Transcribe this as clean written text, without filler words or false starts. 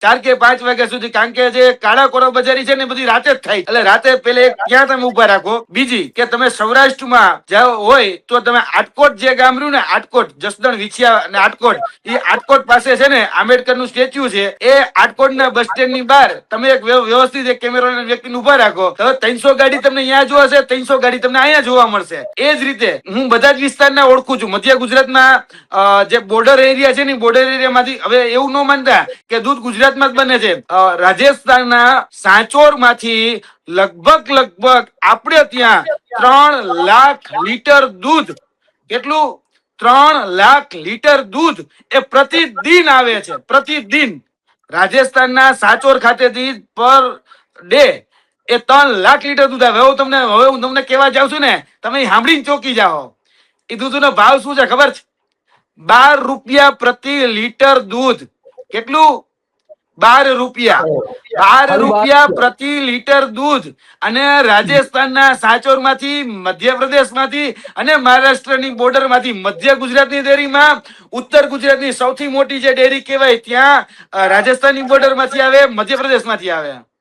4 કે 5 વાગ્યા સુધી, કારણ કે જે કાળા કોરા બજારી છે ને બધી રાતે જ થાય, એટલે રાતે પેલે ક્યાં તમે ઉભા રાખો. બીજી કે તમે સૌરાષ્ટ્રમાં જાઓ હોય તો તમે આટકોટ જે ગામ રહ્યું ને, આટકોટ, જસદણ, વિછિયા અને આટકોટ, એ આટકોટ પાસે છે ને આંબેડકર નું સ્ટેચ્યુ છે. એ આટકોટ ના બસ સ્ટેન્ડ ની બહાર તમે એક વ્યવસ્થિત એક કેમેરા વ્યક્તિને ઉભા રાખો, તો 300 ગાડી તમને અહીંયા જોવાશે, 300 ગાડી તમને અહીંયા જોવા મળશે. એ જ રીતે હું બધા જ વિસ્તારના ઓળખું છું. મધ્ય ગુજરાતમાં જે બોર્ડર એરિયા છે ને, બોર્ડર એરિયામાંથી હવે એવું ન માનતા કે દૂધ ગુજરાતમાં જ બને છે. રાજસ્થાનના સાંચોર માંથી લગભગ આપણે ત્યાં 3 લાખ લીટર દૂધ, કેટલું? 3 લાખ લીટર દૂધ એ પ્રતિદિન આવે છે, પ્રતિદિન. રાજસ્થાનના સાચોર ખાતેથી પર ડે એ 3 લાખ લીટર દૂધ આવે. હવે હું તમને કહેવા જાઉં છું ને, તમે સાંભળીને ચોકી જાઓ. એ દૂધનો ભાવ શું છે ખબર છે? 12 રૂપિયા પ્રતિ લીટર દૂધ. કેટલું? 12 રૂપિયા. 12 રૂપિયા પ્રતિ લીટર દૂધ. અને રાજસ્થાનના સાચોર માંથી, મધ્યપ્રદેશ માંથી અને મહારાષ્ટ્રની બોર્ડર માંથી, મધ્ય ગુજરાતની ડેરીમાં, ઉત્તર ગુજરાતની સૌથી મોટી જે ડેરી કહેવાય ત્યાં રાજસ્થાનની બોર્ડર માંથી આવે, મધ્યપ્રદેશ માંથી આવે.